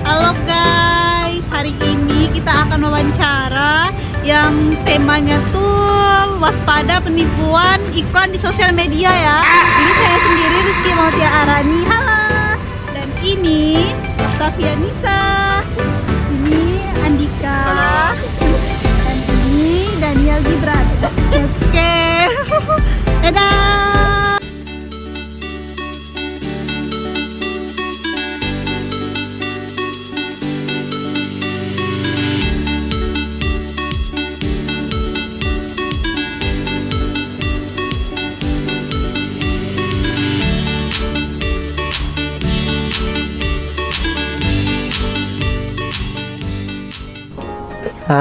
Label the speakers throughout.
Speaker 1: Halo guys, hari ini kita akan wawancara yang temanya tuh waspada penipuan iklan di sosial media ya. Ini saya sendiri Rizky Mautia Arani, halo. Dan ini Safia Nisa, ini Andika, dan ini Daniel Gibran. Oke, dadah.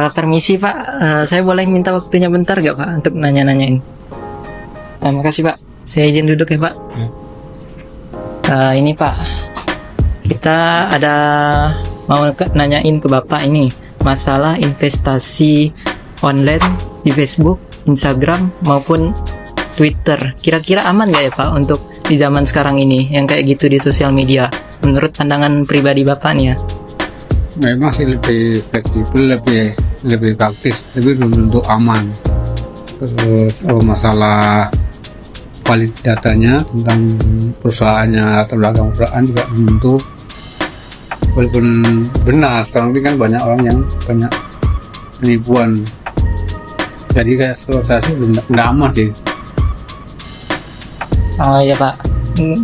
Speaker 2: Permisi Pak, saya boleh minta waktunya bentar gak Pak untuk nanya-nanyain? Makasih Pak, saya izin duduk ya Pak. Ini Pak, kita ada mau nanyain ke Bapak ini masalah investasi online di Facebook, Instagram maupun Twitter. Kira-kira aman gak ya Pak untuk di zaman sekarang ini yang kayak gitu di sosial media? Menurut pandangan pribadi Bapak nih ya.
Speaker 3: Memang sih lebih fleksibel, lebih praktis, tapi belum tentu aman. Terus masalah kualitas datanya tentang perusahaannya, latar belakang perusahaan juga belum tentu walaupun benar. Sekarang ini kan banyak orang yang banyak penipuan, jadi kayak saya sih belum aman sih.
Speaker 2: Oh ya Pak,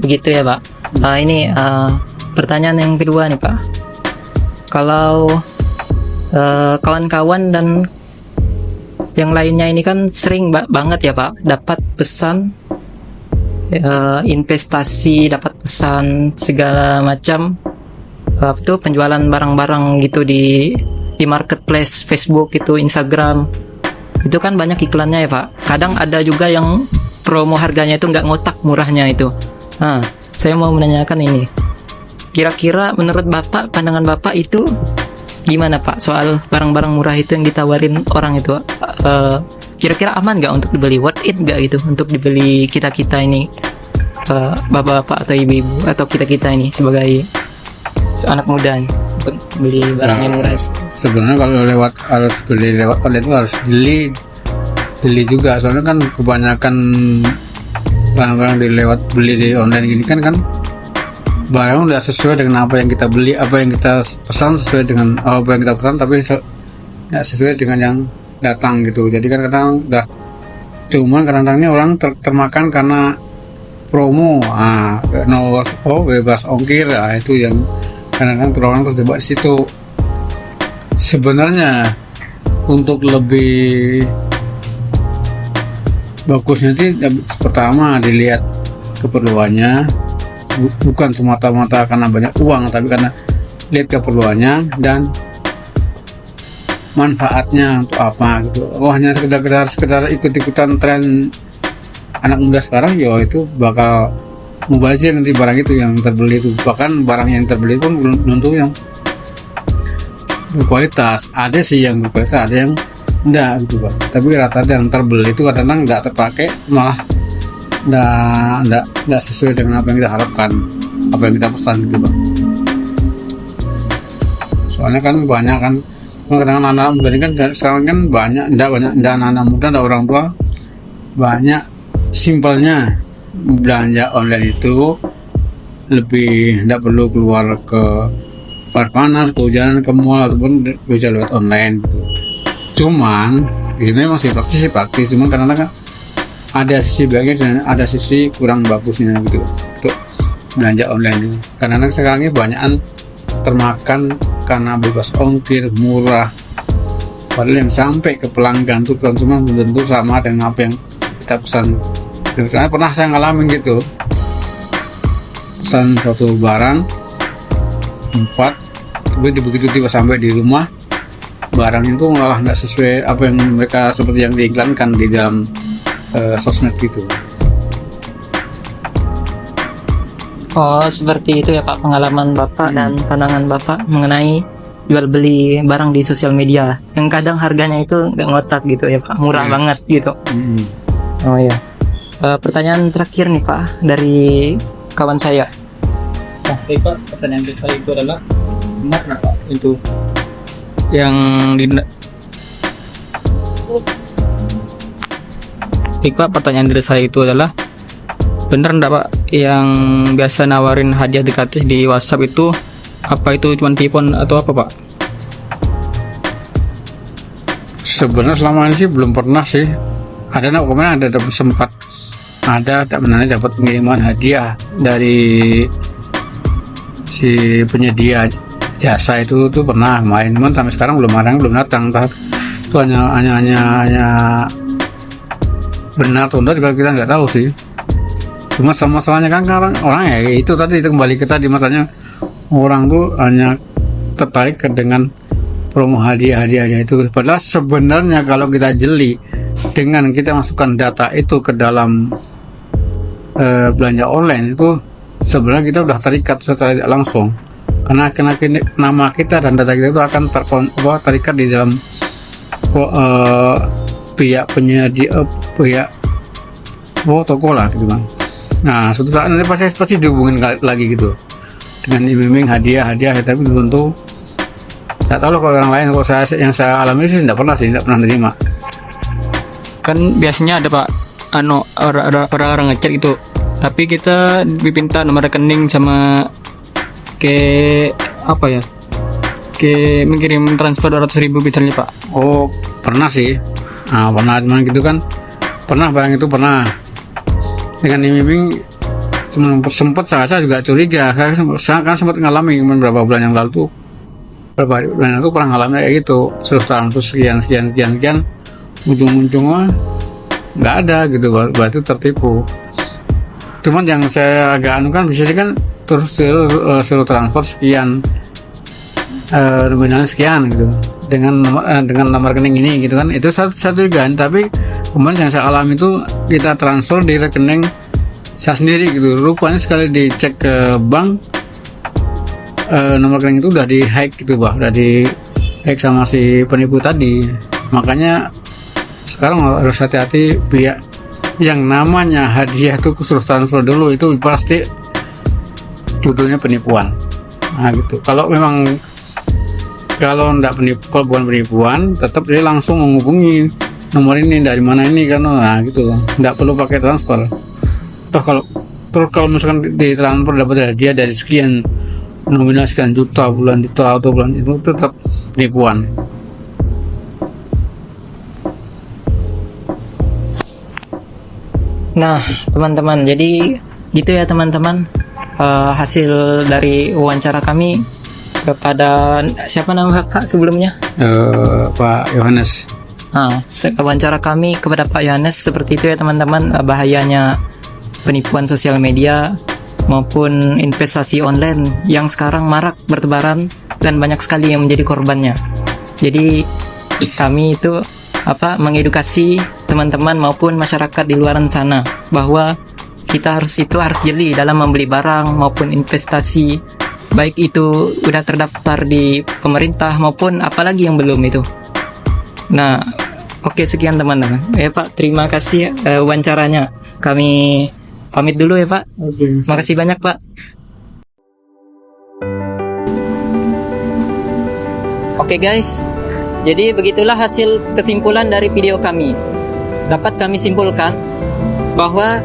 Speaker 2: begitu ya Pak. Ini pertanyaan yang kedua nih Pak. Kalau kawan-kawan dan yang lainnya ini kan sering banget ya Pak dapat pesan investasi, dapat pesan segala macam itu penjualan barang-barang gitu di marketplace Facebook itu, Instagram itu kan banyak iklannya ya Pak. Kadang ada juga yang promo harganya itu nggak ngotak murahnya itu. Nah, saya mau menanyakan ini. Kira-kira menurut Bapak, pandangan Bapak itu gimana Pak soal barang-barang murah itu yang ditawarin orang itu? Kira-kira aman nggak untuk dibeli? Worth it nggak gitu untuk dibeli kita-kita ini, bapak-bapak atau ibu-ibu atau kita-kita ini sebagai anak muda nih, untuk beli barang yang murah?
Speaker 3: Sebenarnya kalau harus beli lewat online itu harus jeli juga, soalnya kan kebanyakan barang-barang beli di online gini kan barang udah sesuai dengan apa yang kita beli, apa yang kita pesan sesuai dengan apa yang kita pesan, tapi nggak sesuai dengan yang datang gitu. Jadi kan kadang udah, cuman kadang-kadang ini orang termakan karena promo, bebas ongkir, itu yang kadang-kadang orang terjebak di situ. Sebenarnya untuk lebih bagusnya itu pertama dilihat keperluannya, bukan semata-mata karena banyak uang, tapi karena lihat keperluannya dan manfaatnya untuk apa gitu. Hanya sekedar ikut-ikutan tren anak muda sekarang, ya itu bakal mubazir nanti barang itu yang terbeli itu. Bahkan barang yang terbeli pun belum tentu yang berkualitas. Ada sih yang berkualitas, ada yang enggak gitu Pak. Tapi rata-rata yang terbeli itu kadang-kadang enggak terpakai, malah enggak sesuai dengan apa yang kita harapkan, apa yang kita pesan gitu Bang. Soalnya kan banyak kan kadang-kadang anak muda ini kan sekarang kan banyak anak muda, ada orang tua banyak simpelnya belanja online itu lebih tidak perlu keluar ke panas, kehujanan, ke mall ataupun bisa lewat online gitu. Cuman ini masih praktis, cuman kadang-kadang kan ada sisi baiknya dan ada sisi kurang bagusnya gitu untuk belanja online ini. Karena sekarang ini banyakan termakan karena bebas ongkir, murah, padahal yang sampai ke pelanggan tuh konsumen belum tentu sama dengan apa yang kita pesan. Karena pernah saya ngalamin gitu, pesan suatu barang 4, tapi begitu tiba sampai di rumah barang itu malah nggak sesuai apa yang mereka seperti yang diiklankan di dalam sosmed gitu.
Speaker 2: Oh seperti itu ya Pak pengalaman Bapak dan pandangan Bapak mengenai jual beli barang di sosial media yang kadang harganya itu nggak ngotak gitu ya Pak, murah banget gitu. Oh ya. Pertanyaan terakhir nih Pak dari kawan saya. Pak, pertanyaan saya itu adalah benar nggak Pak itu yang Pak, pertanyaan dari saya itu adalah benar enggak Pak yang biasa nawarin hadiah gratis di WhatsApp itu, apa itu cuma tipuan atau apa Pak?
Speaker 3: Sebenarnya selama ini sih belum pernah sih. Ada kemarin ada sempat ada sebenarnya dapat pengiriman hadiah dari si penyedia jasa itu tuh pernah main, cuman sampai sekarang belum datang. Itu hanya benar atau enggak juga kita nggak tahu sih. Cuma masalahnya kan orang ya itu tadi, itu kembali ke tadi, masalahnya orang tuh hanya tertarik dengan promo hadiah itu. Padahal sebenarnya kalau kita jeli dengan kita masukkan data itu ke dalam belanja online, itu sebenarnya kita udah terikat secara tidak langsung, karena nama kita dan data kita itu akan terikat di dalam pihak penyedia, pihak toko lah gitu Bang. Nah suatu saat nanti pasti dihubungin lagi gitu dengan iming-iming hadiah, tapi tentu nggak tahu loh kalau orang lain. Kalau yang saya alami sih tidak pernah terima.
Speaker 2: Kan biasanya ada Pak orang ngechat itu, tapi kita dipinta nomor rekening sama ke mengirim transfer 200.000 misalnya Pak.
Speaker 3: Oh pernah sih. Nah pernah cuman gitu kan, barang itu pernah dengan iming-iming. Sempat saya juga curiga. Saya kan sempat ngalami beberapa bulan yang lalu tuh, pernah ngalamin kayak gitu. Terus sekian ujung-ujungnya nggak ada gitu, berarti tertipu. Cuman yang saya agak kan bisa kan terus suruh transfer sekian, nominalnya sekian gitu dengan nomor rekening ini gitu kan, itu satu juga. Tapi kemudian yang saya alami itu kita transfer di rekening saya sendiri gitu. Rupanya sekali dicek ke bank, nomor rekening itu udah di hack gitu Pak, udah di hack sama si penipu tadi. Makanya sekarang harus hati-hati, pihak yang namanya hadiah itu suruh transfer dulu, itu pasti judulnya penipuan. Nah gitu. Kalau bukan penipuan, tetap dia langsung menghubungi nomor ini dari mana ini kan, nah gitu. Nggak perlu pakai transfer. Kalau misalkan di transfer dapat hadiah dari sekian nominal sekian juta bulan itu tetap penipuan.
Speaker 2: Nah teman-teman, jadi gitu ya teman-teman, hasil dari wawancara kami kepada siapa nama Pak sebelumnya?
Speaker 3: Pak Yohanes.
Speaker 2: Wawancara kami kepada Pak Yohanes seperti itu ya teman-teman, bahayanya penipuan sosial media maupun investasi online yang sekarang marak bertebaran dan banyak sekali yang menjadi korbannya. Jadi kami itu mengedukasi teman-teman maupun masyarakat di luar sana bahwa kita harus jeli dalam membeli barang maupun investasi, baik itu udah terdaftar di pemerintah maupun apalagi yang belum itu. Nah, oke, sekian teman-teman. Pak, terima kasih wawancaranya. Kami pamit dulu ya Pak. Makasih banyak Pak. Oke guys, jadi begitulah hasil kesimpulan dari video kami. Dapat kami simpulkan bahwa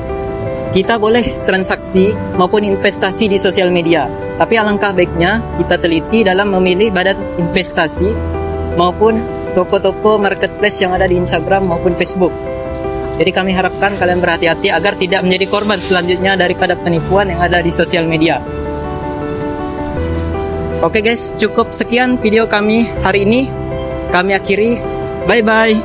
Speaker 2: kita boleh transaksi maupun investasi di sosial media, tapi alangkah baiknya kita teliti dalam memilih badan investasi maupun toko-toko marketplace yang ada di Instagram maupun Facebook. Jadi kami harapkan kalian berhati-hati agar tidak menjadi korban selanjutnya daripada penipuan yang ada di sosial media. Oke guys, cukup sekian video kami hari ini. Kami akhiri. Bye-bye.